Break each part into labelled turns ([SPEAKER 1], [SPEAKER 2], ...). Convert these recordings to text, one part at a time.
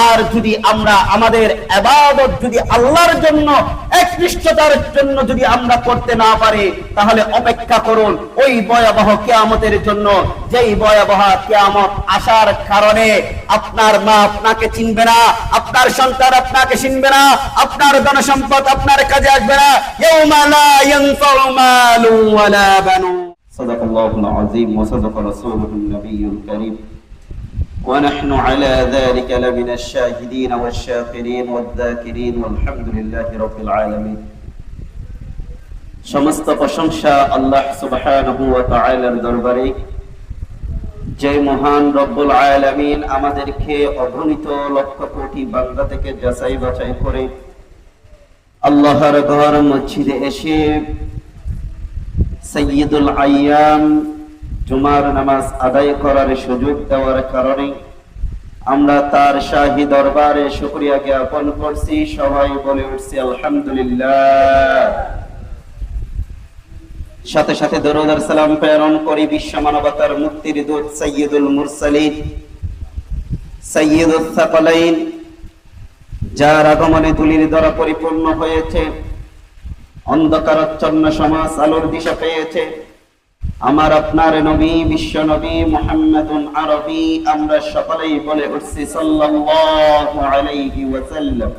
[SPEAKER 1] আর যদি আমরা আমাদের ইবাদত যদি আল্লাহর জন্য একনিষ্ঠতার জন্য যদি আমরা করতে না পারি, তাহলে অপেক্ষা করুন ওই ভয়াবহ কিয়ামতের জন্য, যেই ভয়াবহ কিয়ামত আসার কারণে আপনার মা আপনাকে চিনবে না, আপনার সন্তান আপনাকে চিনবে না, আপনার ধন সম্পদ আপনার কাজে আসবে না। ইয়াউমা লা ইয়ানফাউ মালু ওয়ালা বানুন। সাদাকাল্লাহুল আযীম ওয়া সাদাকা রাসূলুহুন নাবিয়্যুল কারীম ونحن على ذلك لمن الشاهدين والشاكرين والذاكرين والحمد لله رب العالمين। সমস্ত প্রশংসা আল্লাহ সুবহানাহু ওয়া তাআলার দরবারে, যে মহান রব্বুল আলামিন আমাদেরকে অগণিত লক্ষ কোটি বান্দা থেকে যাচাই বাছাই করে আল্লাহর ঘর মসজিদে এসে সাইয়্যিদুল আইয়াম জুমার নামাজ আদায় করার সুযোগ দেওয়ার কারণে আমরা তার শাহী দরবারে শুকরিয়া জ্ঞাপন করছি। সবাই বলে উঠছি আলহামদুলিল্লাহ। সাথে সাথে দরুদ আর সালাম প্রেরণ করি বিশ্ব মানবতার মুক্তির দূত সাইয়্যিদুল মুরসালিন সাইয়্যিদুস সাকালাইন, যার আগমনে তুলির দ্বারা পরিপূর্ণ হয়েছে, অন্ধকারাচ্ছন্ন সমাজ আলোর দিশা পেয়েছে। আমার আপনার নবী বিশ্ব নবী মুহাম্মাদুন আরবি, আমরা সকলেই বলে উঠছি সাল্লাল্লাহু আলাইহি ওয়াসাল্লাম।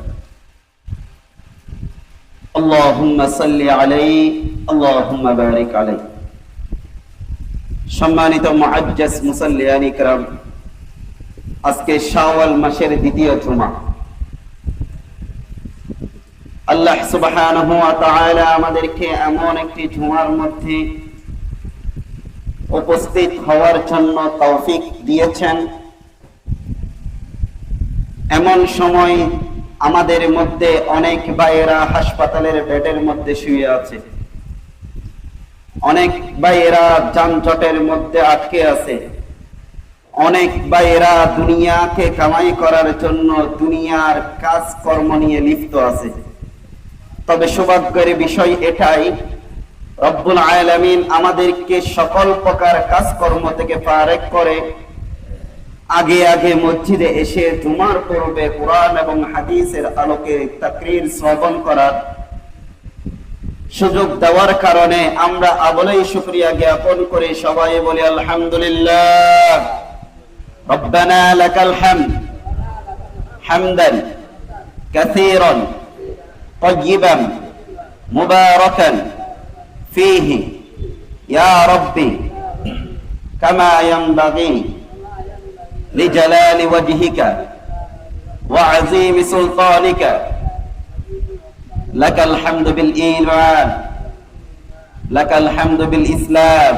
[SPEAKER 1] আল্লাহুম্মা সাল্লি আলাইহি আল্লাহুম্মা বারিক আলাইহি। সম্মানিত মুআজ্জাজ মুসাল্লিয়ান ইকরাম, আজকে শাওয়াল মাসের দ্বিতীয় জুমা। আল্লাহ সুবহানাহু ওয়া তাআলা আমাদেরকে এমন একটি জুমার মধ্যে উপস্থিত হওয়ার জন্য তৌফিক দিয়েছেন। এমন সময় আমাদের মধ্যে অনেক ভাইয়েরা হাসপাতালের বেডের মধ্যে শুয়ে আছে, অনেক ভাইয়েরা যানজটের মধ্যে আটকে আছে, অনেক ভাইয়েরা দুনিয়াকে কামাই করার জন্য দুনিয়ার কাজকর্ম নিয়ে লিপ্ত আছে। তবে সৌভাগ্যের বিষয় এটাই, রব্বুল আলামিন আমাদেরকে সকল প্রকার কাজকর্ম থেকে ফারেক করে আগে আগে মসজিদে এসে জুমার পূর্বে কোরআন এবং হাদিসের আলোকে তাকরীর শ্রবণ করার সুযোগ দেওয়ার কারণে আমরা আবলেই শুকরিয়া জ্ঞাপন করে সবাই বলি আলহামদুলিল্লাহ। রব্বানা লাকাল হামদ হামদান কাসীরান তাইয়িবান মুবারাকান فيه يا ربي كما ينبغي لجلال وجهك وعظيم سلطانك لك الحمد بالإيمان لك الحمد بالإسلام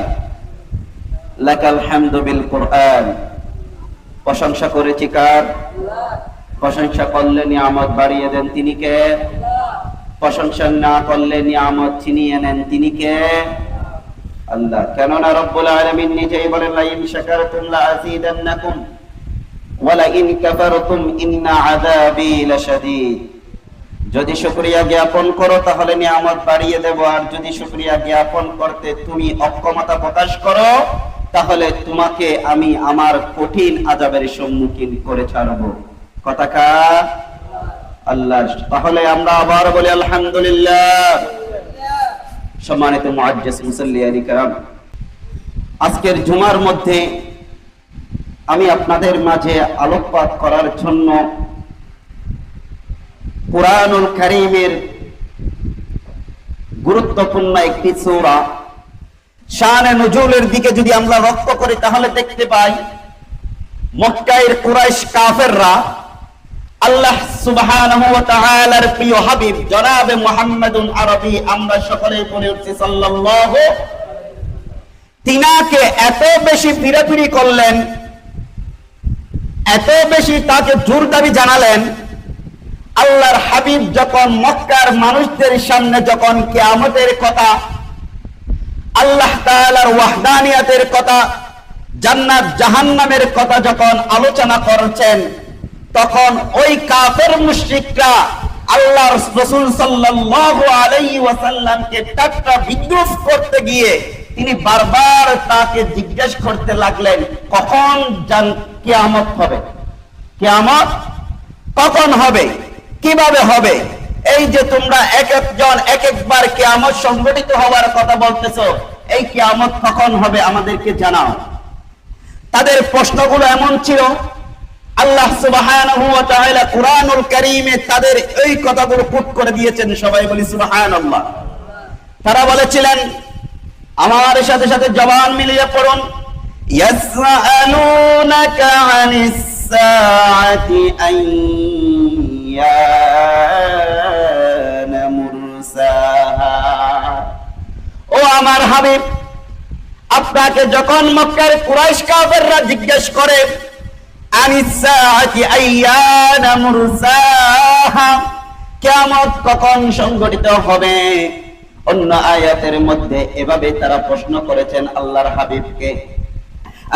[SPEAKER 1] لك الحمد بالقرآن। প্রশংসা করেছি কার? প্রশংসা করলে নিয়ামত বাড়িয়ে দেন তিনি কে? প্রশংসা না করলে নিয়ামত ছিনিয়ে নেন তিনি কে? আল্লাহ। কেননা রব্বুল আলামিন নিজেই বলেন লা ইন শাকারতুম লা আযীদান্নাকুম ওয়া লা ইন কাফারতুম ইন্না আযাবি লাশাদীদ। যদি শুকরিয়া জ্ঞাপন করো তাহলে নিয়ামত বাড়িয়ে দেব, আর যদি শুকরিয়া জ্ঞাপন করতে তুমি অক্ষমতা প্রকাশ করো তাহলে তোমাকে আমি আমার কঠিন আযাবের সম্মুখীন করে ছাড়ব। কথা কা আল্লাহ। তাহলে আমরা আবার বলি আলহামদুলিল্লাহ। সম্মানিত মুআজ্জাজ মুসাল্লিয়ান ইকরাম, আজকের জুমার মধ্যে আমি আপনাদের মাঝে আলোকপাত করার জন্য কুরআনুল কারীমের গুরুত্বপূর্ণ একটি সূরা শানে নুজুলের দিকে যদি আমরা লক্ষ্য করি তাহলে দেখতে পাই মক্কার কুরাইশ কাফেররা আল্লাহ সুবহানাহু ওয়া তাআলার প্রিয় হাবিব জনাবে মুহাম্মাদুন আরবি, আমরা সকলেই বলে উঠছি সাল্লাল্লাহু, তিনাকে এত বেশি পিরাপিরি করলেন, এত বেশি তাকে জোর দাবি জানালেন। আল্লাহর হাবিব যখন মক্কার মানুষদের সামনে যখন কিয়ামতের কথা, আল্লাহ তাআলার ওয়াহদানিয়াতের কথা, জান্নাত জাহান্নামের কথা যখন আলোচনা করছেন, তখন ওই কাফের মুশরিকরা আল্লাহর রাসূল সাল্লাল্লাহু আলাইহি ওয়াসাল্লামকে ঠাট্টা বিদ্রুপ করতে গিয়ে তিনি বারবার তাকে জিজ্ঞেস করতে লাগলেন কখন কিয়ামত হবে, কিয়ামত কখন হবে, কিভাবে হবে? এই যে তোমরা এক একজন এক একবার কিয়ামত সংঘটিত হওয়ার কথা বলতেছো, এই কিয়ামত কখন হবে আমাদেরকে জানাও। তাদের প্রশ্নগুলো এমন ছিল, আল্লাহ সুবহানাহু ওয়া তাআলা কুরআনুল কারীমে তাদের এই কথাগুলো কোট করে দিয়েছেন। সবাই বলি সুবহানাল্লাহ। তারা বলেছিলেন, আমার সাথে সাথে জবান মিলিয়ে পড়ুন, ইয়াসআলুনাকা আনিস সাআতি আইয়ানা মুরসাহা। ও আমার হাবিব, আপনাকে যখন মক্কার কুরাইশ কাফেররা জিজ্ঞেস করে আনিস সাআতি আইয়ানা মুরসাহা, কিয়ামত কখন সংঘটিত হবে, অন্য আয়াতের মধ্যে এভাবে তারা প্রশ্ন করেছেন আল্লাহর হাবিবকে।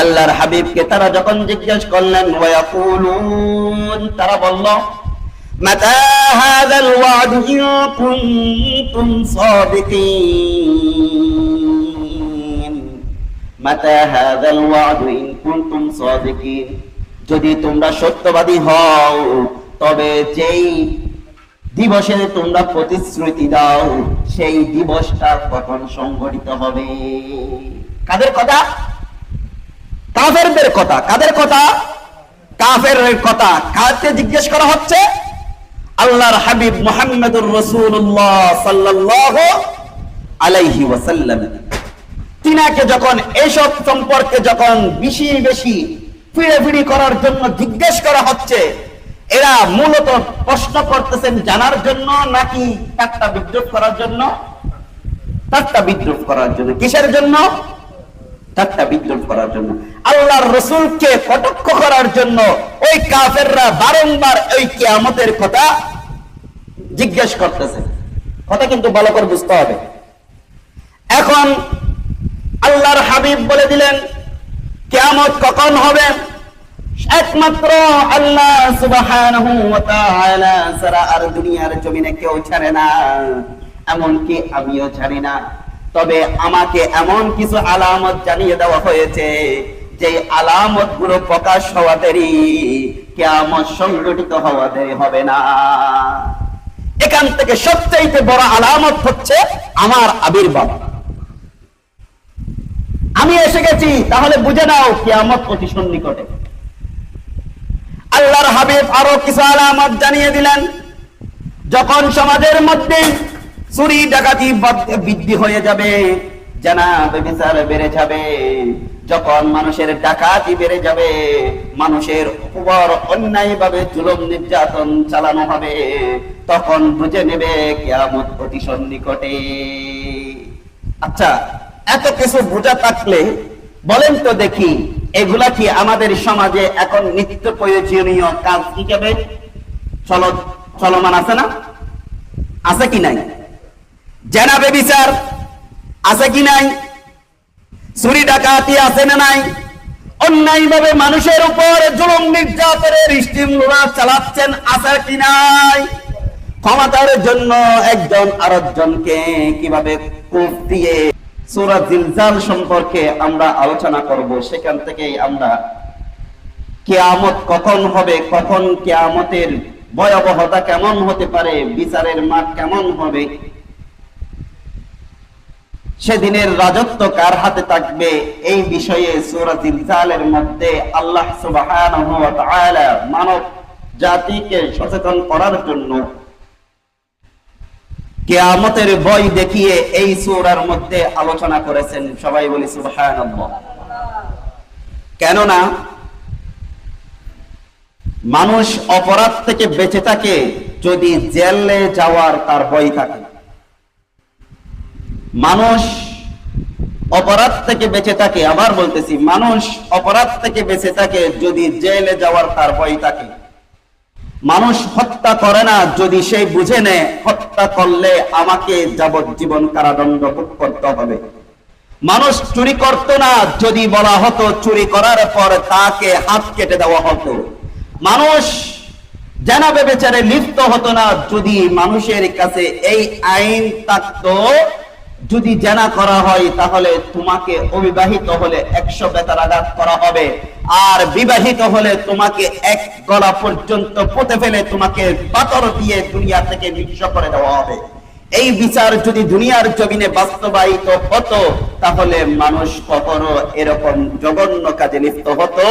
[SPEAKER 1] আল্লাহর হাবিবকে তারা যখন জিজ্ঞেস করলেন, ওয়ায়াকুলুন, তারা বলল, মাতা হাযাল ওয়া'দু ইন কুনতুম সাদিকিন, মাতা হাযাল ওয়া'দু ইন কুনতুম সাদিকিন, যদি তোমরা সত্যবাদী হও তবে যেই দিবসে তোমরা প্রতিশ্রুতি দাও সেই দিবসটা কখন সংঘটিত হবে। কাদের কথা? কাফেরদের কথা। কাদের কথা? কাফেরের কথা। কাকে জিজ্ঞেস করা হচ্ছে? আল্লাহর হাবিব মুহাম্মদুর রাসূলুল্লাহ সাল্লাল্লাহু আলাইহি ওয়াসাল্লাম, তিনাকে যখন এসব সম্পর্কে যখন বেশি বেশি ফিরে করার জন্য জিজ্ঞেস করা হচ্ছে, এরা মূলত প্রশ্ন করতেছেন জানার জন্য নাকি ঠাট্টা বিদ্রুপ করার জন্য? ঠাট্টা বিদ্রুপ করার জন্য। কিসের জন্য? ঠাট্টা বিদ্রুপ করার জন্য। আল্লাহর রাসূলকে কটাক্ষ করার জন্য ওই কাফেররা বারংবার ওই কিয়ামতের কথা জিজ্ঞেস করতেছে। কথা কিন্তু ভালো করে বুঝতে হবে। এখন আল্লাহর হাবিব বলে দিলেন কিয়ামত কখন হবে একমাত্র আল্লাহ সুবহানাহু ওয়া তাআলা ছাড়া আর দুনিয়ার জমিনে কেউ জানে না, এমনকি আমিও জানি না। তবে আমাকে এমন কিছু আলামত জানিয়ে দেওয়া হয়েছে যে আলামত গুলো প্রকাশ হওয়া দেরি, কিয়ামত সংঘটিত হওয়া দেরি হবে না। এখান থেকে সবচেয়ে বড় আলামত হচ্ছে আমার আবির্ভাব। আমি এসে গেছি, তাহলে বুঝে নাও কিয়ামত অতি সন্নিকটে। আল্লাহর হাবিব আরো কিছু আলামত জানিয়ে দিলেন। যখন সমাজের মধ্যে চুরি ডাকাতি বৃদ্ধি হয়ে যাবে, জানা ব্যভিচার বেড়ে যাবে, যখন মানুষের ডাকাতি বেড়ে যাবে, মানুষের উপর অন্যায়ভাবে জুলুম নির্যাতন চালানো হবে, তখন বুঝে নেবে কিয়ামত অতি সন্নিকটে। আচ্ছা, এত কিছু বোঝা থাকলে বলেন তো দেখি, এগুলা কি আমাদের সমাজে এখন নিত্য প্রয়োজনীয় কাজ হিসেবে চলমান আছে না? আছে কি নাই? জেনা ব্যভিচার আছে কি নাই? চুরি ডাকাতি আছে না নাই? অন্যায়ভাবে মানুষের উপর জুলুম নির্যাতনের স্টিমুলার চালাচ্ছেন আছে কি নাই? ক্ষমতার জন্য একজন আরেকজনকে কিভাবে কুফ দিয়ে সূরা জিলজাল সম্পর্কে আমরা আলোচনা করব। সেখান থেকেই আমরা কিয়ামত কখন হবে, কখন কিয়ামতের ভয়াবহতা কেমন হতে পারে, বিচারের মাঠ কেমন হবে, সেদিনের রাজত্ব কার হাতে থাকবে, এই বিষয়ে সূরা জিলজালের মধ্যে আল্লাহ সুবহানাহু ওয়া তাআলা মানব জাতিকে সচেতন করার জন্য কিয়ামতের ভয় দেখিয়ে এই সূরার মধ্যে আলোচনা করেছেন। সবাই বলি সুবহানাল্লাহ। কেননা মানুষ অপরাধ থেকে বেঁচে থাকে যদি জেলে যাওয়ার তার ভয় থাকে। মানুষ অপরাধ থেকে বেঁচে থাকে, আবার বলতেছি, মানুষ অপরাধ থেকে বেঁচে থাকে যদি জেলে যাওয়ার তার ভয় থাকে। মানুষ হত্যা করে না যদি সে বুঝে নেয় হত্যা করলে আমাকে যাবজ্জীবন কারাদণ্ড ভোগ করতে হবে। মানুষ চুরি করত না যদি বলা হতো চুরি করার পর তাকে হাত কেটে দেওয়া হতো। মানুষ জেনা ব্যভিচারে লিপ্ত হতো না যদি মানুষের কাছে এই আইন থাকতো যদি জেনা করা হয় তাহলে তোমাকে অবিবাহিত হলে 100 বেতার আঘাত করা হবে, আর বিবাহিত হলে তোমাকে 1 গলা পর্যন্ত পুঁতে ফেলে তোমাকে পাথর দিয়ে দুনিয়া থেকে নিঃস্ব করে দেওয়া হবে। এই বিচার যদি দুনিয়ার জমিনে বাস্তবায়িত হতো তাহলে মানুষ কখনো এরকম জঘন্য কাজে লিপ্ত হতো।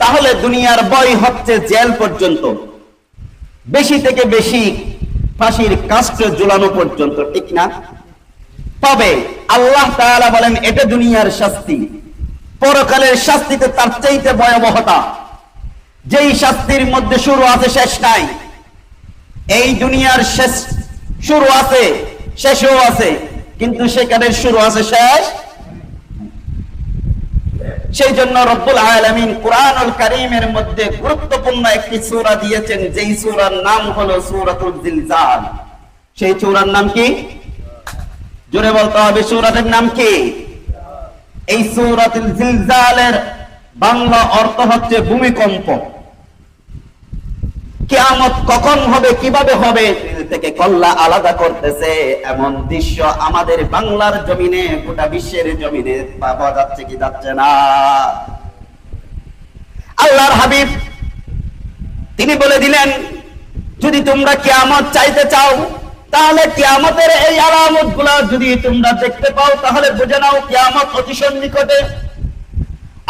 [SPEAKER 1] তাহলে দুনিয়ার বয় হচ্ছে জেল পর্যন্ত, বেশি থেকে বেশি ফাঁসির কাস্টে ঝুলানো পর্যন্ত, ঠিক না? তবে আল্লাহ তাআলা বলেন এটা দুনিয়ার শাস্তি, পরকালের শাস্তিতে তার চাইতে ভয়াবহতা, যেই শাস্তির মধ্যে শুরু আছে শেষ নাই। এই দুনিয়ার শেষ শুরু আছে, শেষও আছে, কিন্তু সেখানে শুরু আছে শেষ। সেই জন্য রব্বুল আলামিন কুরআনুল কারীমের মধ্যে গুরুত্বপূর্ণ একটি সূরা দিয়েছেন, যেই সূরার নাম হলো সূরাতুল জিলজাল। সেই সূরার নাম কি? জোরে বলতে হবে, সূরাটির নাম কি? এই সূরাতুল জিলজালের বাংলা অর্থ হচ্ছে ভূমিকম্প। কিয়ামত কখন হবে, কিভাবে হবে থেকে কল্লা আলাদা করতেছে এমন দৃশ্য আমাদের বাংলার জমিনে, গোটা বিশ্বের জমিনে পাওয়া যাচ্ছে কি যাচ্ছে না? আল্লাহর হাবিব তিনি বলে দিলেন, যদি তোমরা কিয়ামত চাইতে চাও তাহলে কিয়ামতের এই আলামতগুলো যদি তোমরা দেখতে পাও তাহলে বুঝে নাও কিয়ামত অতি সন্নিকটে।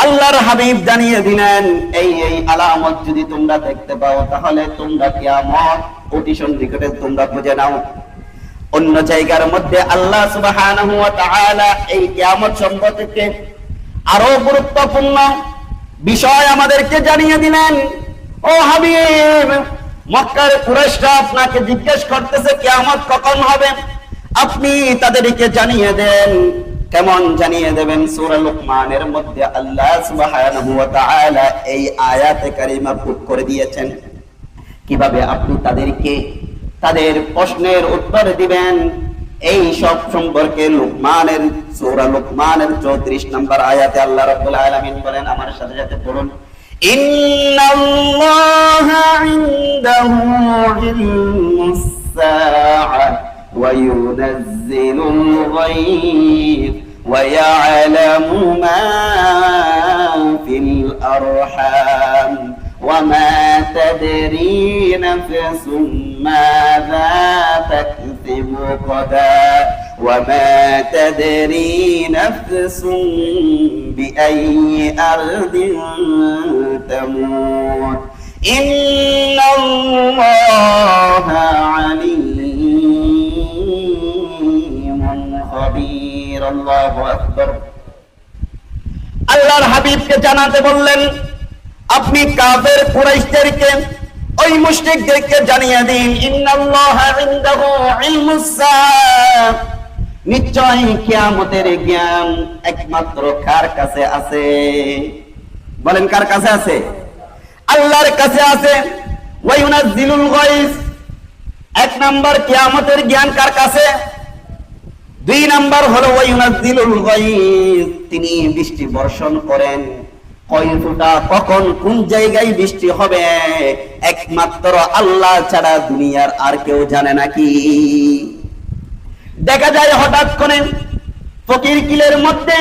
[SPEAKER 1] আল্লাহর হাবিব জানিয়ে দিলেন এই আলামত যদি তোমরা দেখতে পাও তাহলে তোমরা কিয়ামত অতি সন্নিকটে তোমরা বুঝে নাও। অন্য জায়গার মধ্যে আল্লাহ সুবহানাহু ওয়া তাআলা এই কিয়ামত সম্পর্কে আরো গুরুত্বপূর্ণ বিষয় আমাদেরকে জানিয়ে দিলেন। ও হাবিব, মক্কার কুরাইশরা আপনাকে জিজ্ঞেস করতেছে কিয়ামত কখন হবে, আপনি তাদেরকে জানিয়ে দেন। কেমন জানিয়ে দেবেন? সূরা লুকমানের মধ্যে আল্লাহ সুবহানাহু ওয়া তাআলা এই আয়াতে কারিমা পুট করে দিয়েছেন। কিভাবে আপনি তাদেরকে তাদের প্রশ্নের উত্তর দিবেন এই সব সম্পর্কে লুকমানের সূরা লুকমানের 34 নম্বর আয়াতে আল্লাহ রাব্বুল আলামিন বলেন, আমার সাথে সাথে পড়ুন, ইন্নাল্লাহা ইনদাহু ইলমুস সাআ ওয়া ইউনাজ্জিলুল গায়ব ওয়া ইয়ালামু মা ফিল আরহাম ওয়া মা তাদরি নাফসুম মাযা তাকসিবু গাদা ওয়া মা তাদরি নাফসুম বিআইয়ি আরদিন তামুত ইন্নাল্লাহা আলীমুন খাবীর। আল্লাহু আকবার। আল্লাহর হাবিবকে জানাতে বললেন, আপনি কাফের কুরাইশদেরকে ওই মুশরিকদেরকে জানিয়ে দিন, ইন্নাল্লাহা ইনদাহু ইলমুস সাআ, নিশ্চয় কিয়ামতের জ্ঞান একমাত্র কার কাছে আছে? বলেন, কার কাছে আছে? আল্লাহর কাছে আছে। ওয়া ইউনাজ্জিলুল গায়ব, এক নাম্বার কিয়ামতের জ্ঞান কার কাছে? 2 নাম্বার হলো ওয়া ইউনাজ্জিলুল গায়ব, তিনি বৃষ্টি বর্ষণ করেন। কয় ফোঁটা কখন কোন জায়গায় বৃষ্টি হবে একমাত্র আল্লাহ ছাড়া দুনিয়ার আর কেউ জানে নাকি? দেখা যায় হঠাৎ করে ফকির কিলের মধ্যে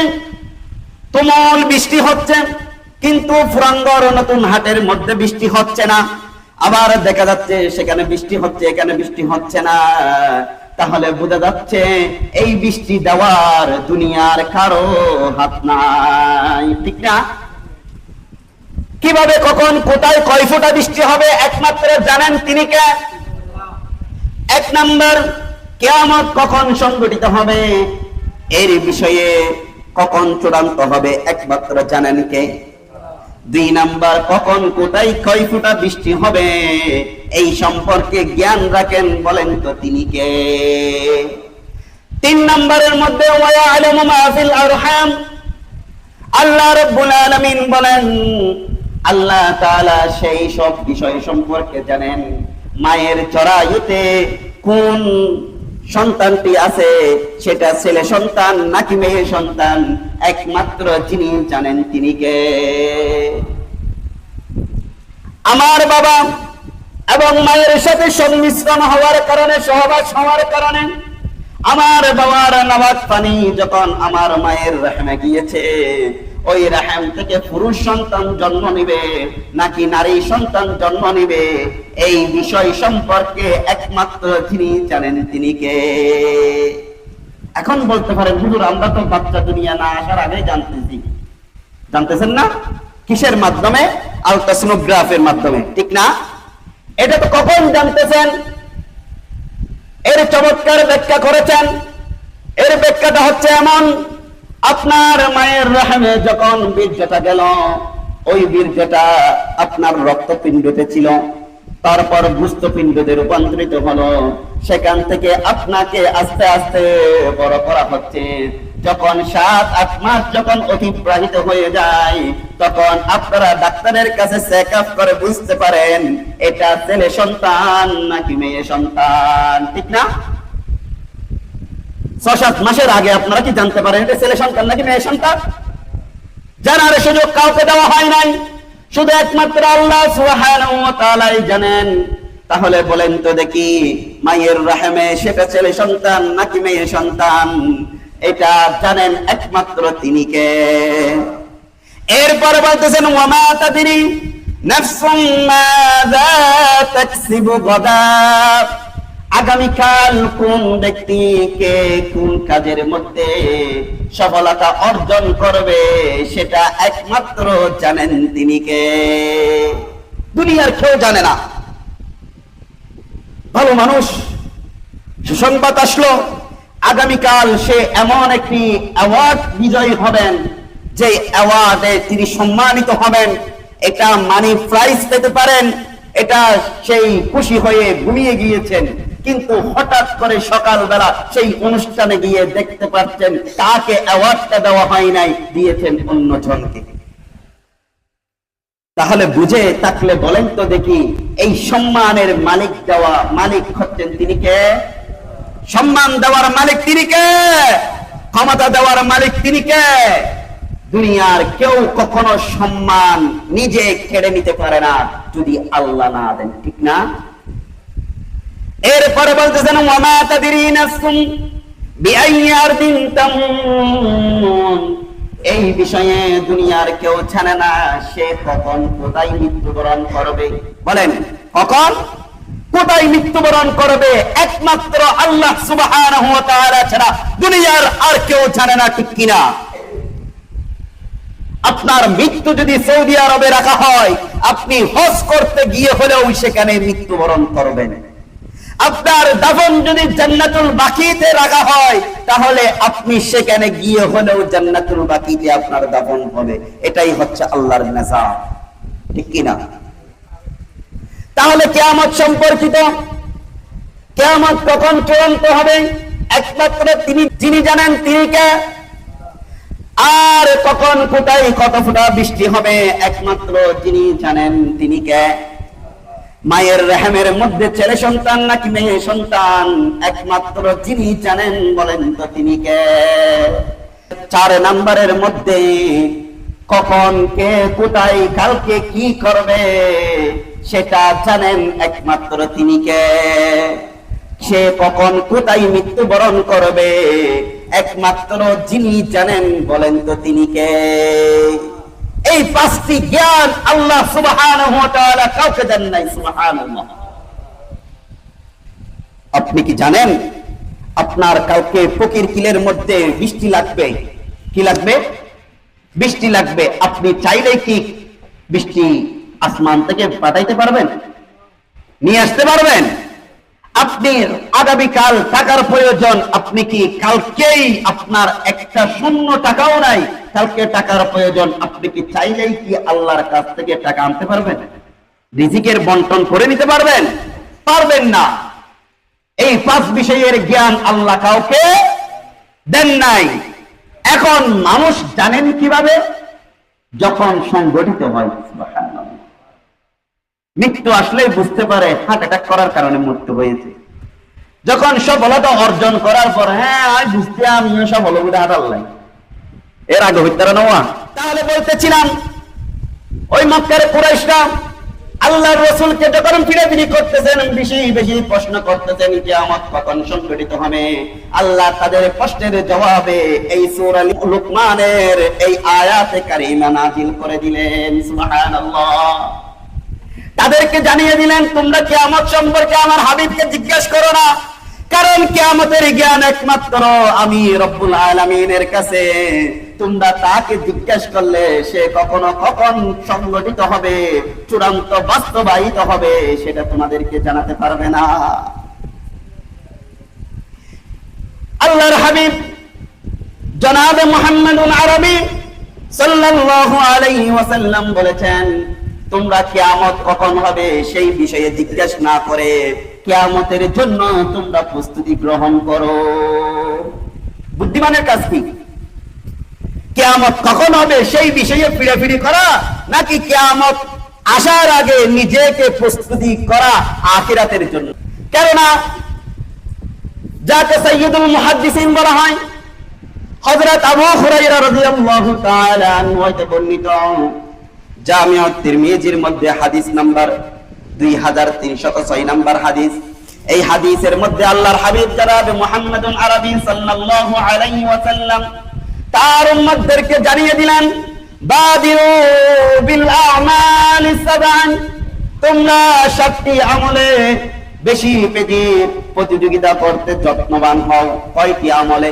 [SPEAKER 1] তুমুল বৃষ্টি হচ্ছে, কিন্তু ফুরাঙ্গর নতুন হাটের মধ্যে বৃষ্টি হচ্ছে না। আবার দেখা যাচ্ছে সেখানে বৃষ্টি হচ্ছে, এখানে বৃষ্টি হচ্ছে না। তাহলে বোঝা যাচ্ছে এই বৃষ্টি দেওয়ার দুনিয়ার কারো হাত নাই, ঠিক না? কিভাবে কখন কোথায় কয় ফোঁটা বৃষ্টি হবে একমাত্র জানেন তিনি কে? 1 নাম্বার, কিয়ামত কখন সংঘটিত হবে এর বিষয়ে কখন চূড়ান্ত হবে একমাত্র জানেন কে? 2 নাম্বার, কখন কোথায় কয় ফোঁটা বৃষ্টি হবে এই সম্পর্কে জ্ঞান রাখেন, বলেন তো তিনি কে? 3 নাম্বারের মধ্যে ওয়া ইয়ালামু মা ফিল আরহাম, আল্লাহ রাব্বুল আলামিন বলেন আল্লাহ তাআলা সেই সব বিষয় সম্পর্কে জানেন। মায়ের জরায়ুতে কোন সন্তানটি আছে, সেটা ছেলে সন্তান নাকি মেয়ে সন্তান, একমাত্র যিনি জানেন তিনি কে? আমার বাবা এবং মায়ের সাথে সংমিশ্রণ হওয়ার কারণে, সহবাস হওয়ার কারণে আমার বাবার নাবাক পানি যখন আমার মায়ের রহমে গিয়েছে, ওই রহম থেকে পুরুষ সন্তান জন্ম নিবে নাকি নারী সন্তান জন্ম নিবে, এই বিষয় সম্পর্কে একমাত্র যিনি জানেন তিনি কে? এখন বলতে পারেন, হুজুর আমরা তো বাচ্চা দুনিয়া না আসার আগে জানতেছি। জানতেছেন না? কিসের মাধ্যমে? আলট্রাসোনোগ্রাফের মাধ্যমে, ঠিক না? এটা তো কখন জানতেছেন? এর চমৎকার ব্যাখ্যা করেছেন। এর ব্যাখ্যাটা হচ্ছে এমন, আপনার মায়ের রহমে যখন বীর্যটা গেল, ওই বীর্যটা আপনার রক্তপিণ্ডতে ছিল, তারপর গুস্তপিণ্ডতে রূপান্তরিত হলো, সেখান থেকে আপনাকে আস্তে আস্তে বড় করা হচ্ছে। যখন 7-8 মাস যখন অতিবাহিত হয়ে যায়, তখন আপনারা ডাক্তারের কাছে চেক আপ করে বুঝতে পারেন এটা ছেলে সন্তান নাকি মেয়ে সন্তান, ঠিক না? 6-7 মাসের আগে আপনারা কি জানতে পারেন এটা ছেলে সন্তান নাকি মেয়ে সন্তান? জানার সুযোগ কাউকে দেওয়া হয় নাই, শুধু একমাত্র আল্লাহ সুবহানাহু ওয়া তাআলাই জানেন। তাহলে বলেন তো দেখি, মায়ের রহমে সেটা ছেলে সন্তান নাকি মেয়ে সন্তান, এটা জানেন একমাত্র তিনি কে? এরপর বলতেছেন, ওয়া মা তাদরি নাফসুম মাযা তাকসিবু গাদা, আগামীকাল কোন ব্যক্তি কে কোন কাজের মধ্যে সফলতা অর্জন করবে সেটা একমাত্র জানেন তিনি কে? দুনিয়ার কেউ জানে না। ভালো মানুষ, সুসংবাদ আসলো, আগামীকাল সে এমন একটি অ্যাওয়ার্ড বিজয়ী হবেন যে অ্যাওয়ার্ডে তিনি সম্মানিত হবেন, এটা মানি প্রাইজ পেতে পারেন, এটা সেই খুশি হয়ে ঘুমিয়ে গিয়েছেন, কিন্তু হঠাৎ করে সকালবেলা সেই অনুষ্ঠানে গিয়ে দেখতে পাচ্ছেন তাকে অ্যাওয়ার্ডটা দেওয়া হয় নাই, দিয়েছেন অন্য জনকে। তাহলে বুঝে থাকলে বলেন তো দেখি, এই সম্মানের মালিক দেওয়া মালিক হচ্ছেন তিনি কে? সম্মান দেওয়ার মালিক তিনি কে? ক্ষমতা দেওয়ার মালিক তিনি কে? দুনিয়ার কেউ কখনো সম্মান নিজে কেড়ে নিতে পারে না যদি আল্লাহ না দেন, ঠিক না? এরপরে বলতেছেন, ওয়া মা তাদরি নাফসুম বিআইয়ি আরদিন তামুত, এই বিষয়ে দুনিয়ার কেউ জানে না সে কখন কোথায় মৃত্যুবরণ করবে। বলেন কখন কোথায় মৃত্যুবরণ করবে? একমাত্র আল্লাহ সুবহানাহু ওয়া তাআলা ছাড়া দুনিয়ার আর কেউ জানে না, ঠিক কিনা? আপনার মৃত্যু যদি সৌদি আরবে রাখা হয়, আপনি হজ করতে গিয়ে হলেও সেখানে মৃত্যুবরণ করবেন। আপনার দাফন যদি জান্নাতুল বাকিতে রাখা হয়, তাহলে আপনি সেখানে গিয়ে হলেও জান্নাতুল বাকিতে আপনার দাফন হবে। এটাই হচ্ছে আল্লাহর নিজাম, ঠিক কিনা? তাহলে কিয়ামত সম্পর্কিত, কিয়ামত কখন চূড়ান্ত হবে একমাত্র তিনি যিনি জানেন তিনি কে? আর কখন কোথায় কত ফোঁটা বৃষ্টি হবে একমাত্র যিনি জানেন তিনি কে? মায়ের রহমের মধ্যে ছেলে সন্তান নাকি মেয়ে সন্তান একমাত্র যিনি জানেন বলেন তো তিনি কে? 4 নম্বরের মধ্যে কখন কে কোথায় কালকে কি করবে সেটা জানেন একমাত্র তিনি কে? সে কখন কোথায় মৃত্যুবরণ করবে একমাত্র যিনি জানেন বলেন তো তিনি কে? এই 5টি জ্ঞান আল্লাহ সুবহানাহু ওয়া তাআলা কাউকে দেন নাই। সুবহানাল্লাহ। আপনি কি জানেন আপনার কালকে ফকির কিলের মধ্যে বৃষ্টি লাগবে? কি লাগবে? বৃষ্টি লাগবে। আপনি চাইলেই কি বৃষ্টি আসমান থেকে পাঠাইতে পারবেন? নিয়ে আসতে পারবেন? আপনি আগামীকাল টাকার প্রয়োজন, আপনি কি কালকেই আপনার একটা শূন্য টাকাও নাই, কালকে টাকার প্রয়োজন, আপনি কি চাইলেই কি আল্লাহর কাছ থেকে টাকা আনতে পারবেন? রিজিকের বন্টন করে নিতে পারবেন? পারবেন না। এই 5 বিষয়ের জ্ঞান আল্লাহ কাউকে দেন নাই। এখন মানুষ জানেন কিভাবে? যখন সংগঠিত হয়। মৃত্যু আসলেই বুঝতে পারে হার্ট অ্যাটাক করার কারণে মৃত্যু হয়েছে। যখন সফলতা অর্জন করার পর, হ্যাঁ আমি বুঝতে আমিও সফল হবো, হাঁটাল্লাই এর আগে হইতে নেওয়া। তাহলে বলতেছিলাম ওই মক্কার কুরাইশরা আল্লাহর রাসূলকে যখন ফিরাফিরি করতেছেন, বেশি বেশি প্রশ্ন করতেছেন কিয়ামত কখন সংঘটিত হবে, আল্লাহ তাদের প্রশ্নের জবাবে এই সূরা লুকমানের এই আয়াতে কারিমা নাযিল করে দিলেন। সুবহানাল্লাহ। তাদেরকে জানিয়ে দিলেন, তোমরা কিয়ামত সম্পর্কে আমার হাবিবকে জিজ্ঞেস করো না, কারণ কিয়ামতের জ্ঞান একমাত্র আমি রব্বুল আলামিনের কাছে। তোমরা তাকে জিজ্ঞেস করলে সে কখন সংগঠিত হবে, চূড়ান্ত বাস্তবায়িত হবে, সেটা তোমাদেরকে জানাতে পারবে না। আল্লাহর হাবিব জনাবে মুহাম্মদুল আরবি সাল্লাল্লাহু আলাইহি ওয়াসাল্লাম বলেছেন, তোমরা কিয়ামত কখন হবে সেই বিষয়ে জিজ্ঞেস না করে কিয়ামতের জন্য তোমরা প্রস্তুতি গ্রহণ করো। বুদ্ধিমানের কাজ কি? কিয়ামত কখন হবে সেই বিষয়ে ফিরাফিরি করা, নাকি কিয়ামত আসার আগে নিজেকে প্রস্তুতি করা আখিরাতের জন্য? কেননা যাকে সাইয়্যিদুল মুহাদ্দিসিন বলা হয়, হযরত আবু হুরায়রা রাদিয়াল্লাহু তাআলা আনহু হতে বর্ণিত জামিউত তিরমিজির মধ্যে হাদিস নাম্বার 2306 নাম্বার হাদিস। এই হাদিসের মধ্যে আল্লাহর হাবিব জনাব মুহাম্মদুল আরবি সাল্লাল্লাহু আলাইহি ওয়াসাল্লাম তার উম্মতদেরকে জানিয়ে দিলেন, বাদিউ বিল আমালি সাবআন, তোমরা 7টি আমলে বেশি বেশি প্রতিযোগিতা করতে যত্নবান হও। কয়টি আমলে?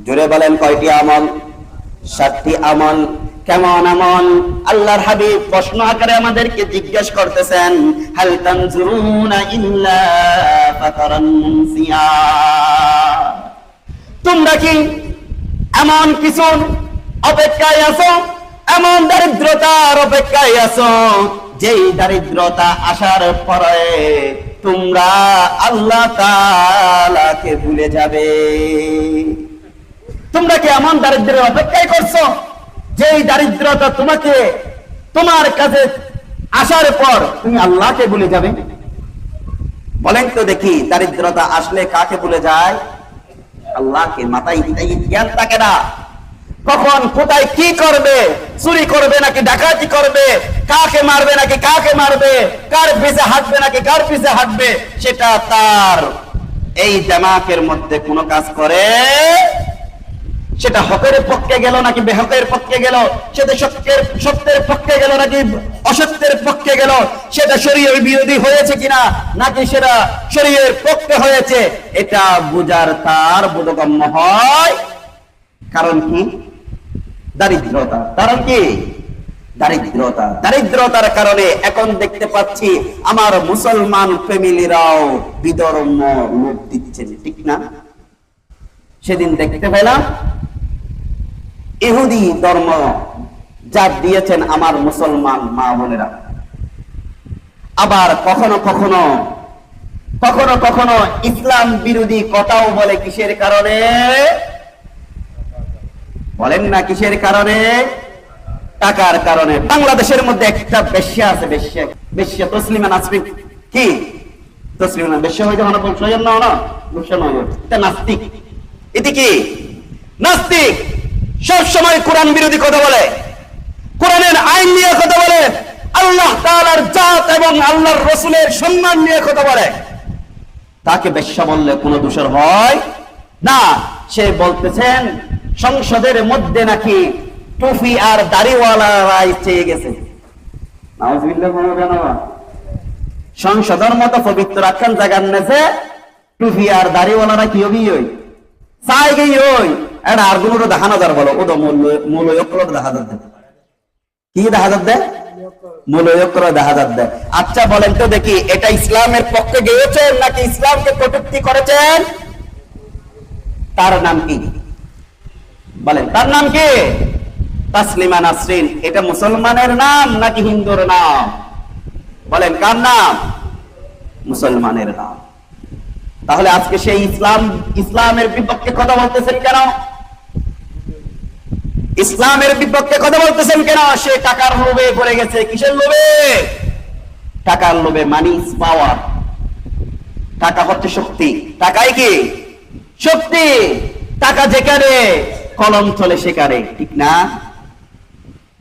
[SPEAKER 1] জোরে বলেন, কয়টি আমল? 7টি আমল। কেমন আমল? আল্লাহর হাবিব প্রশ্ন আকারে আমাদেরকে জিজ্ঞেস করতেছেন, হাল তানজুরুনা ইল্লা ফাতারান মুনসিয়া, তোমরা কি এমন কিছু অপেক্ষায় আছো, এমন দারিদ্রতার অপেক্ষায় আছো যেই দারিদ্রতা আসার পরে তোমরা আল্লাহ তাআলাকে ভুলে যাবে? তোমরা কি এমন দারিদ্রের অপেক্ষায় করছো যেই দারিদ্রতা তোমাকে তোমার কাছে আসার পর তুমি আল্লাহকে ভুলে যাবে? বলেন তো দেখি, দারিদ্রতা আসলে কাকে ভুলে যায়? আল্লাহকে। মাথায় জ্ঞান থাকে না, কখন কোথায় কি করবে, চুরি করবে নাকি ডাকাতি করবে, কাকে মারবে নাকি কাকে মারবে, কার পিছে হাঁটবে নাকি কার পিছে হাঁটবে, সেটা তার এই দিমাগের মধ্যে কোনো কাজ করে। সেটা হকের পক্ষে গেল নাকি বেহকের পক্ষে গেল, সেটা সত্যের পক্ষে গেল নাকি অসত্যের পক্ষে গেল, সেটা শরীয়ত বিরোধী হয়েছে কিনা নাকি সেটা শরীয়তের পক্ষে হয়েছে, এটা বুঝার তার বোধগম্য হয়। কারণ কি? দারিদ্রতা। কারণ কি? দারিদ্রতা। দারিদ্রতার কারণে এখন দেখতে পাচ্ছি আমার মুসলমান ফ্যামিলিরাও বিধর্ম রূপ দিচ্ছেন, ঠিক না? সেদিন দেখতে পেলাম ইহুদি ধর্ম যা দিয়েছেন আমার মুসলমান মা বোনেরা। আবার কখনো কখনো কখনো কখনো ইসলাম বিরোধী কথাও বলে। কিসের কারণে? বলেন না কিসের কারণে? টাকার কারণে। বাংলাদেশের মধ্যে একটা বেশ্যা আছে, বেশ্যা তসলিমা নাসরিন। কি তসলিমা? বেশ্যা হইতে মানে বলছো না, বেশ্যা নয়, এটা নাস্তিক। এটি কি? নাস্তিক। সব সময় কোরআন বিরোধী কথা বলে, কোরআনের আইন নিয়ে কথা বলে, আল্লাহ তাআলার জাত এবং আল্লাহর রাসূলের সম্মান নিয়ে কথা বলে। তাকে বেশ্যা বললে কোনো দোষের হয় না। সে বলতেছেন সংসদের মধ্যে নাকি টুপি আর দাড়িওয়ালারাই চেয়ে গেছে। নাউযুবিল্লাহ। সংসদের মতো পবিত্র রাখান জায়গার নেছে টুপি আর দাড়িওয়ালারা কি হবি ওই চাই গেই ওই এটা আর গুলো দেখানো যার বলো ও তো মূল দেখা যাচ্ছে। কি দেখা যাচ্ছে? মূল দেখা যাচ্ছে। আচ্ছা বলেন তো দেখি, এটা ইসলামের পক্ষে গিয়েছেন নাকি ইসলামকে কটূক্তি করেছেন? তার নাম কি? বলেন, তার নাম কি? তাসলিমা নাসরিন। এটা মুসলমানের নাম নাকি হিন্দুর নাম? বলেন, কার নাম? মুসলমানের নাম। তাহলে আজকে সেই ইসলামের বিপক্ষে কথা বলতেছেন কেন? ইসলামের বিপক্ষে কথা বলতেছেন কেন? সে টাকার লোভে পড়ে গেছে। কিসের লোভে? টাকার লোভে। Money is power. টাকা হচ্ছে শক্তি। টাকাই কি? শক্তি। টাকা যেখানে কলম চলে সেখানে, ঠিক না?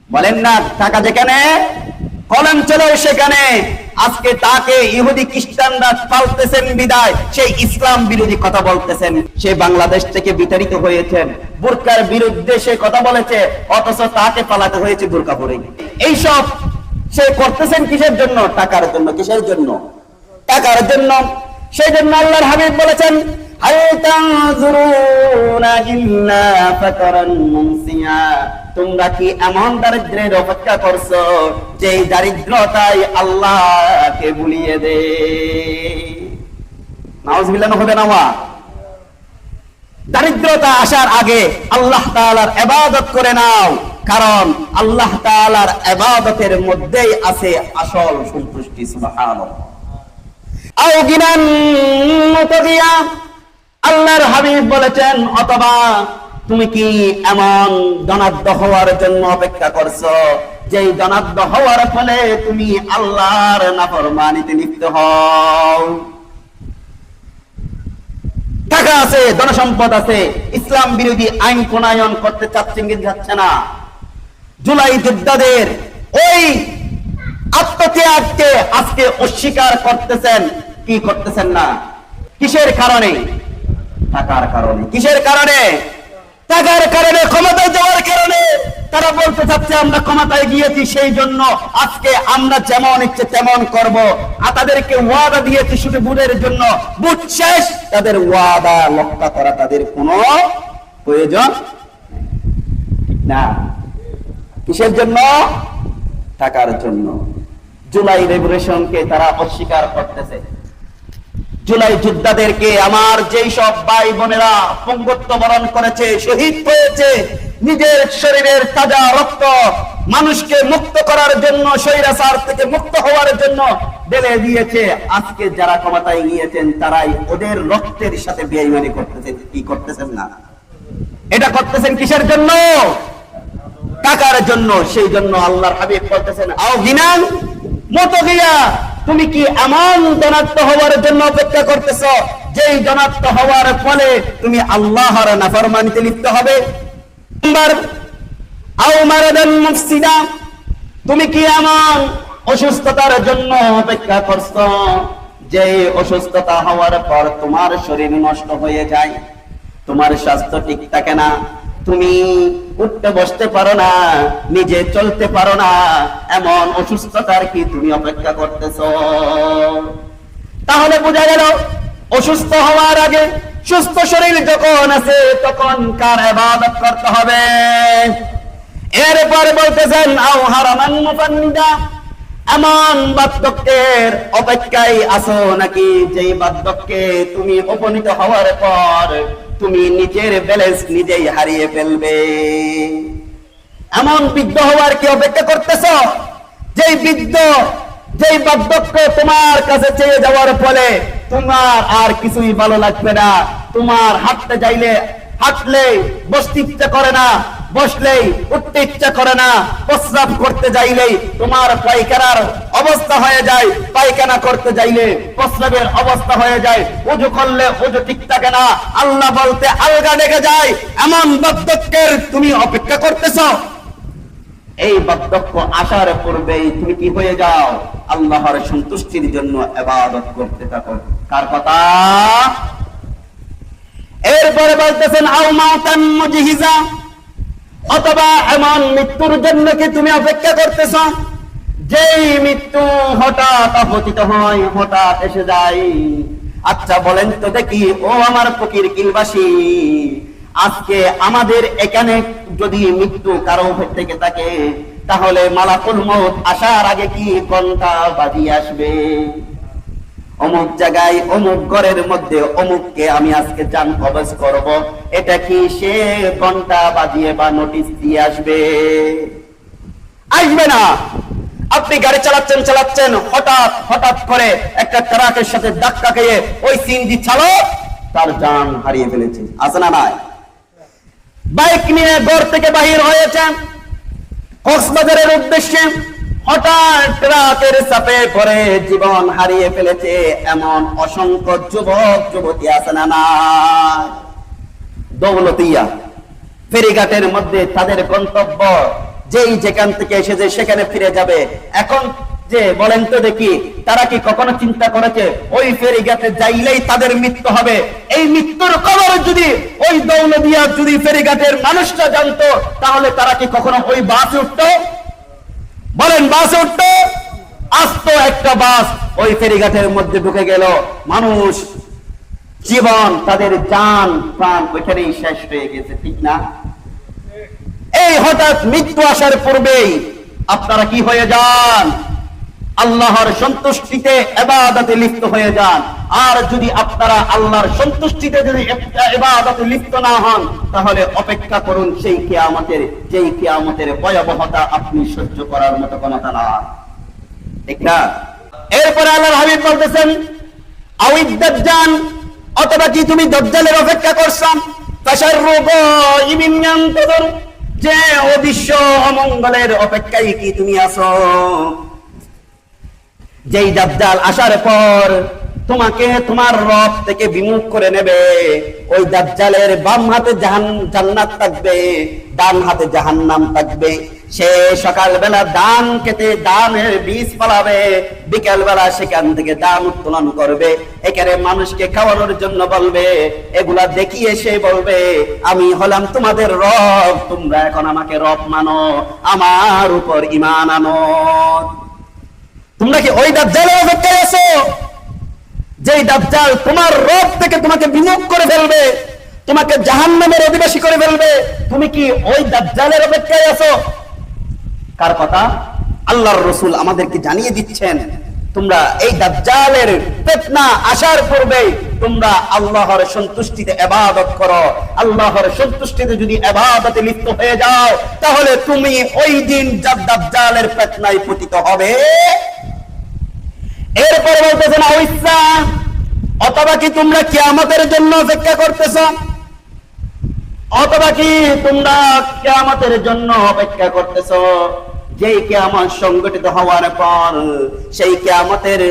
[SPEAKER 1] বলেন না, টাকা যেখানে কলম বনাঞ্চলের সেখানে আজকে তাকে ইহুদি খ্রিস্টানরা পালতেছেন বিদায় সেই ইসলাম বিরোধী কথা বলতেছেন। সে বাংলাদেশ থেকে বিতাড়িত হয়েছেন, বুরকার বিরুদ্ধে সে কথা বলেছে, অথচ তাকে পালাতে হয়েছে বুরকা পরে। এইসব সে করতেছেন কিসের জন্য? টাকার জন্য। কিসের জন্য? টাকার জন্য। সেই জন্য আল্লাহর হাবিব বলেছেন, তোমরা কি এমন দারিদ্রের অপেক্ষা করছো যে দারিদ্রতাই আল্লাহকে ভুলিয়ে দে? নাউজুবিল্লাহ হবে না? দারিদ্রতা আসার আগে আল্লাহ তাআলার ইবাদত করে নাও, কারণ আল্লাহ তাআলার ইবাদতের মধ্যেই আছে আসল সন্তুষ্টি। সুবহানাল্লাহ। আও গিনান মুতাগিয়া, আল্লাহর হাবিব বলেছেন, অথবা তুমি কি এমন ধনাঢ্য হওয়ার জন্য অপেক্ষা করছো যেই ধনাঢ্য হওয়ার ফলে তুমি আল্লাহর নাফরমানিতে লিপ্ত হও? টাকা আছে, ধনসম্পদ আছে, ইসলাম বিরোধী আইন প্রণয়ন করতে চাচ্ছেন কিন্তু যাচ্ছে না। জুলাই যোদ্ধাদের ওই আত্মত্যাগকে আজকে অস্বীকার করতেছেন। কি করতেছেন না? কিসের কারণে? টাকার কারণে। কিসের কারণে? টাকার কারণে, ক্ষমতায় যাওয়ার কারণে। তারা বলতে চাচ্ছে আমরা ক্ষমতায় গিয়েছি, সেই জন্য আজকে আমরা যেমন ইচ্ছে তেমন করব। আর তাদেরকে ওয়াদা দিয়েছি শুধু ভোটের জন্য, ভোট শেষ তাদের ওয়াদা রক্ষা করা তাদের কোনো প্রয়োজন না। কিসের জন্য? টাকার জন্য। জুলাই রেভলিউশনকে তারা অস্বীকার করতেছে। জুলাই যোদ্ধাদেরকে, আমার যেই সব ভাই বোনেরা পঙ্গুত্ব বরণ করেছে, শহীদ হয়েছে, নিজের শরীরের তাজা রক্ত মানুষকে মুক্ত করার জন্য, স্বৈরাচার থেকে মুক্ত হওয়ার জন্য ঢেলে দিয়েছে, আজকে যারা ক্ষমতায় গিয়েছেন তারাই ওদের রক্তের সাথে বেঈমানি করতেছেন। কি করতেছেন না? এটা করতেছেন কিসের জন্য? টাকার জন্য। সেই জন্য আল্লাহর হাবিব বলতেছেন, আও গিনান মুতাগিয়া, তুমি কি এমন ধনাঢ্য হওয়ার জন্য অপেক্ষা করতেছ যেই ধনাঢ্য হওয়ার ফলে তুমি আল্লাহর নাফরমানিতে লিপ্ত হবে? আও মারাদান মুফসিদা, তুমি কি এমন অসুস্থতার জন্য অপেক্ষা করছো যে অসুস্থতা হওয়ার পর তোমার শরীর নষ্ট হয়ে যায়, তোমার স্বাস্থ্য ঠিক থাকে না, তুমি উঠতে বসতে পারো না, নিজে চলতে পারো না, এমন অসুস্থতার কি তুমি অপেক্ষা করতেছো? তাহলে বোঝা গেল অসুস্থ হওয়ার আগে সুস্থ শরীর যখন আছে তখন কার ইবাদত করতে হবে। এরপরে বলতেছেন, আও হারামান মুফান্নিদা, এমন বার্ধক্যের অপেক্ষায় আছো নাকি যেই বার্ধক্যে তুমি উপনীত হওয়ার পর তুমি নিজের ব্যালেন্স নিজেই হারিয়ে ফেলবে? এমন বৃদ্ধ হওয়ার কি অপেক্ষা করতেছ যেই বার্ধক্য তোমার কাছে চেয়ে যাওয়ার ফলে তোমার আর কিছুই ভালো লাগবে না, তোমার হাঁটলে বসতে ইচ্ছা করে না, বসলেই উঠতে ইচ্ছা করে না, প্রস্রাব করতে যাইলেই তোমার পায়খানার অবস্থা হয়ে যায়, পায়খানা করতে যাইলে প্রস্রাবের অবস্থা হয়ে যায়, ওযু করলে ওযু ঠিক থাকে না, আল্লাহ বলতে আলগা লেগে যায়। এমন বার্ধক্যের তুমি অপেক্ষা করতেছ? এই বার্ধক্য আসার পূর্বেই তুমি কি হয়ে যাও? আল্লাহর সন্তুষ্টির জন্য ইবাদত করতে থাকো। কার কথা? এরপরে বলতেছেন, আও মাউতান মুজহিজা, অথবা এমন মৃত্যুর জন্য কি তুমি অপেক্ষা করতেছ যেই মৃত্যু হঠাৎ আপতিত হয়, হঠাৎ এসে যায়? আচ্ছা বলেন তো দেখি, ও আমার ফকির কিলবাসী, আজকে আমাদের এখানে যদি মৃত্যু কারো থেকে থাকে তাহলে মালাকুল মউত আসার আগে কি ঘন্টা বাজিয়ে আসবে? অমুক জায়গায় অমুক ঘরের মধ্যে অমুককে আমি আজকে জান কবজ করব, এটা কি সে ঘন্টা বাজিয়ে বা নোটিশ দিয়ে আসবে? আসবে না। আপনি গাড়ি চালাচ্ছেন, হঠাৎ করে একটা ট্রাকের সাথে ধাক্কা খেয়ে ওই সিএনজি চালক তার জান হারিয়ে ফেলেছে। আছে না নাই? বাইক নিয়ে ঘর থেকে বাহির হয়েছেন কক্সবাজারের উদ্দেশ্যে, হঠাৎ ট্রাকের চাপে পড়ে জীবন হারিয়ে ফেলেছে এমন অসংখ্য যুবক যুবতী আছে না নাই? দৌলতিয়া ফেরিঘাটের মধ্যে তাদের গন্তব্য যেই যেখান থেকে এসেছে সেখানে ফিরে যাবে। এখন যে বলেন তো দেখি, তারা কি কখনো চিন্তা করেছে ওই ফেরিঘাটে যাইলেই তাদের মৃত্যু হবে? এই মৃত্যুর খবর যদি ওই দৌলতদিয়া যদি ফেরিঘাটের মানুষরা জানতো, তাহলে তারা কি কখনো ওই বাসে উঠতো? বলেন, বাসে উঠতো? আস্ত একটা বাস ওই ফেরিঘাটের মধ্যে ঢুকে গেল, মানুষ জীবন, তাদের জান প্রাণ ওইখানেই শেষ হয়ে গেছে, ঠিক না? এই হঠাৎ মৃত্যু আসার পূর্বেই আপনারা কি হয়ে যান? আল্লাহর সন্তুষ্টিতে ইবাদতে লিপ্ত হয়ে যান। আর যদি আপনারা আল্লাহর সন্তুষ্টিতে যদি ইবাদতে লিপ্ত না হন, তাহলে অপেক্ষা করুন সেই কিয়ামতের, যেই কিয়ামতের ভয়াবহতা আপনি সহ্য করার মতো ক্ষমতা না, ঠিক না? এরপরে আল্লাহর হাবিব বলতেছেন, আউদ দাজ্জাল, অথবা কি তুমি দাজ্জালের অপেক্ষা করছো? ফাশাররু গায়িবিন ইয়ানতাযির, যে অদৃশ্য অমঙ্গলের অপেক্ষায় কি তুমি আছো? যেই দাজ্জাল আসার পর তোমাকে তোমার রব থেকে বিমুখ করে নেবে, ওই দাজ্জালের বাম হাতে জান্নাত থাকবে, ডান হাতে জাহান্নাম থাকবে। সে সকালবেলা ধান খেতে ধানের বীজ ফলাবে, বিকেল বেলা সেখান থেকে ধান উত্তোলন করবে, এখানে মানুষকে খাওয়ানোর জন্য বলবে। এগুলা দেখিয়ে সে বলবে, আমি হলাম তোমাদের রব, তোমরা এখন আমাকে রব মানো, আমার উপর ঈমান আনো। তোমরা কি ওই দাজ্জালের অপেক্ষায় আছো? যেই দাজ্জাল তোমার রব থেকে তোমাকে বিমুখ করে ফেলবে, তোমাকে জাহান্নামের অধিবাসী করে ফেলবে, তুমি কি ওই দাজ্জালের অপেক্ষায় আছো? কার কথা? আল্লাহর রাসূল আমাদেরকে জানিয়ে দিচ্ছেন, তোমরা এই দাজ্জালের ফিতনা আসার পূর্বে তোমরা আল্লাহর সন্তুষ্টিতে ইবাদত করো। আল্লাহর সন্তুষ্টিতে যদি ইবাদতে লিপ্ত হয়ে যাও, তাহলে তুমি ওই দিন দাজ্জালের ফিতনায় পতিত হবে। এরপর বলতেছেন, আউইসা, অথবা কি তোমরা কিয়ামতের জন্য অপেক্ষা করতেছো? অথবা কি তোমরা কিয়ামতের জন্য অপেক্ষা করতেছো? যেই কিয়ামত সংগঠিত হওয়ার পর সেই কিয়ামতের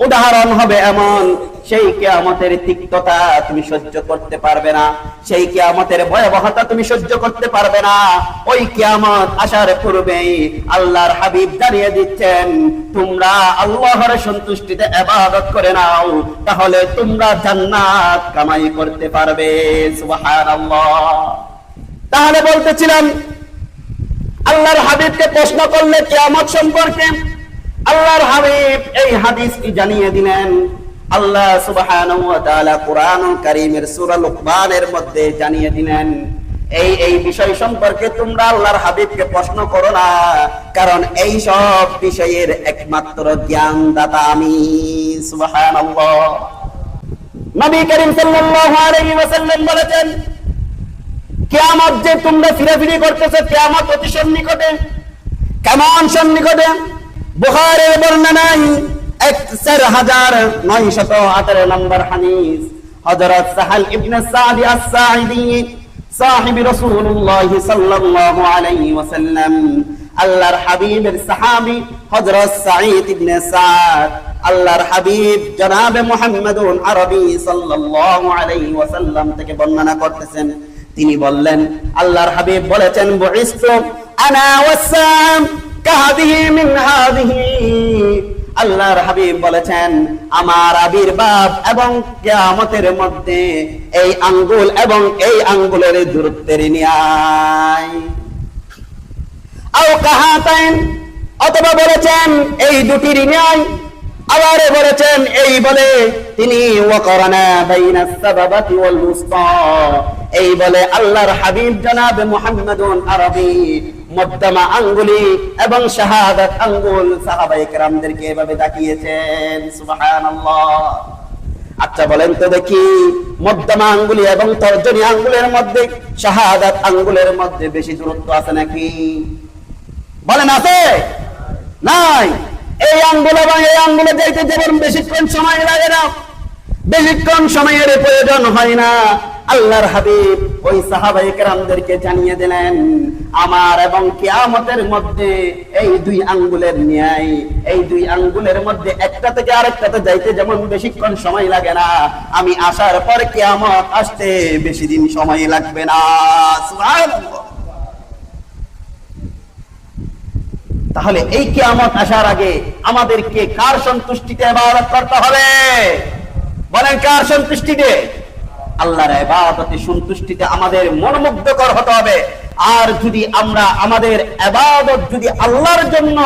[SPEAKER 1] উদাহরণ হবে এমন, সেই কিয়ামতের তিক্ততা তুমি সহ্য করতে পারবে না, সেই কিয়ামতের ভয়াবহতা তুমি সহ্য করতে পারবে না। ওই কিয়ামত আসার পূর্বেই আল্লাহর হাবিব জানিয়ে দিচ্ছেন, তোমরা আল্লাহর সন্তুষ্টিতে ইবাদত করে নাও, তাহলে তোমরা জান্নাত কামাই করতে পারবে। সুবহানাল্লাহ। তাহলে বলতেছিলাম, আল্লাহর হাবিবকে প্রশ্ন করলে কিয়ামত সম্পর্কে, আল্লাহর হাবিব এই হাদিসটি জানিয়ে দিলেন। আল্লাহ সুবহানাহু ওয়া তাআলা কুরআনুল কারীমের সূরা লুকমানের মধ্যে জানিয়ে দিলেন, এই বিষয় সম্পর্কে তোমরা আল্লাহর হাবিবকে প্রশ্ন করো না, কারণ এই সব বিষয়ের একমাত্র জ্ঞানদাতা আমি। সুবহানাল্লাহ। নবী করিম সাল্লাল্লাহু আলাইহি ওয়াসাল্লাম বলেছেন, কিয়ামত যে তোমরা ফিরাফিরি করতেছো, কিয়ামত অতি সন্নিকটে। কেমন সন্নিকটে? বুখারীর বর্ণনায় 4918 নম্বর হাদিস, হযরত সাহাল ইবনে সাদ আস-সাঈদী সাহিব রাসূলুল্লাহ সাল্লাল্লাহু আলাইহি ওয়াসাল্লাম, আল্লাহর হাবিবের সাহাবী হযরত সাঈদ ইবনে সাদ, আল্লাহর হাবিব জনাবে মুহাম্মদুন আরবি সাল্লাল্লাহু আলাইহি ওয়াসাল্লাম থেকে বর্ণনা করতেছেন। তিনি বললেন, আল্লাহর হাবিব বলেছেন, বুইস্তু আনা ওয়াসাম কাহাদিহি মিন হাদিহি। আল্লাহর হাবিব বলেছেন, আমার আবির্ভাব এবং কিয়ামতের মধ্যে এই আঙ্গুল এবং এই আঙ্গুলের দূরত্বের ন্যায়। আও কাহাতাইন, অথবা বলেছেন এই দুটির ন্যায়। আবার বলেছেন এই বলে তিনি ওয়াকারানা বাইনাস সাবাবাতি ওয়াল মুসতা, এই বলে আল্লাহর হাবিব জনাবে মুহাম্মদুন আরবি মধ্যমা আঙ্গুলি এবং শাহাদাত আঙ্গুল সাহাবায়ে কেরামদেরকে এভাবে দেখিয়েছেন। সুবহানাল্লাহ। আচ্ছা বলেন তো দেখি, মধ্যমা আঙ্গুলি এবং তর্জনী আঙ্গুলের মধ্যে, শাহাদাত আঙ্গুলের মধ্যে বেশি দূরত্ব আছে নাকি? বলেন আছে? নাই। এই আঙ্গুল এবং এই আঙ্গুলে যাইতে যেমন বেশিক্ষণ সময় লাগে না, বেশিক্ষণ সময়ের প্রয়োজন হয় না, আল্লাহর হাবিব ওই সাহাবায়ে কেরামদেরকে জানিয়ে দিলেন, আমার এবং কিয়ামতের মধ্যে এই দুই আঙ্গুলের ন্যায়, এই দুই আঙ্গুলের মধ্যে একটা থেকে আরেকটাতে যাইতে যেমন বেশিক্ষণ সময় লাগে না, আমি আসার পর কিয়ামত আসতে বেশি দিন সময় লাগবে না। সুবহানাল্লাহ। তাহলে এই কিয়ামত আসার আগে আমাদেরকে কার সন্তুষ্টিতে ইবাদত করতে হবে? বলেন, কার সন্তুষ্টিতে? আল্লাহর ইবাদতে সন্তুষ্টিতে আমাদের মনোমুগ্ধকর হতে হবে। আর যদি আমরা আমাদের ইবাদত যদি আল্লাহর জন্য,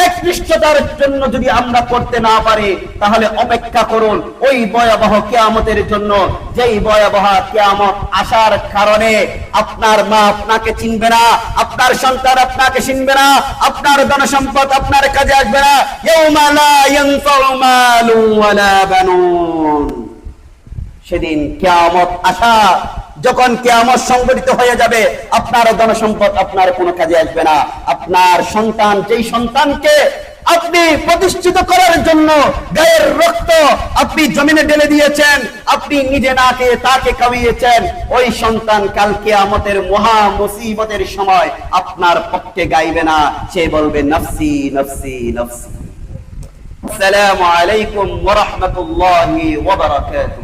[SPEAKER 1] একনিষ্ঠতার জন্য যদি আমরা করতে না পারি, তাহলে অপেক্ষা করুন ওই ভয়াবহ কিয়ামতের জন্য, যেই ভয়াবহ কিয়ামত আসার কারণে আপনার মা আপনাকে চিনবে না, আপনার সন্তান আপনাকে চিনবে না, আপনার ধনসম্পদ আপনার কাজে আসবে না। ইয়াউমা লা ইয়ানফাউ মালু ওয়ালা বানুন। সেদিন কিয়ামত আসা, যখন কিয়ামত সংঘটিত হয়ে যাবে, আপনার ধনসম্পদ আপনার কোনো কাজে আসবে না। আপনার সন্তান, যেই সন্তানকে আপনি প্রতিষ্ঠিত করার জন্য গায়ের রক্ত আপনি জমিনে ঢেলে দিয়েছেন, আপনি নিজে না খেয়ে তাকে খাওয়িয়েছেন, ওই সন্তান কাল কিয়ামতের মহা মুসিবতের সময় আপনার পক্ষে গাইবে না, সে বলবে নফসি নফসি নফসি। আসসালামু আলাইকুম ওয়া রাহমাতুল্লাহি ওয়া বারাকাতুহু।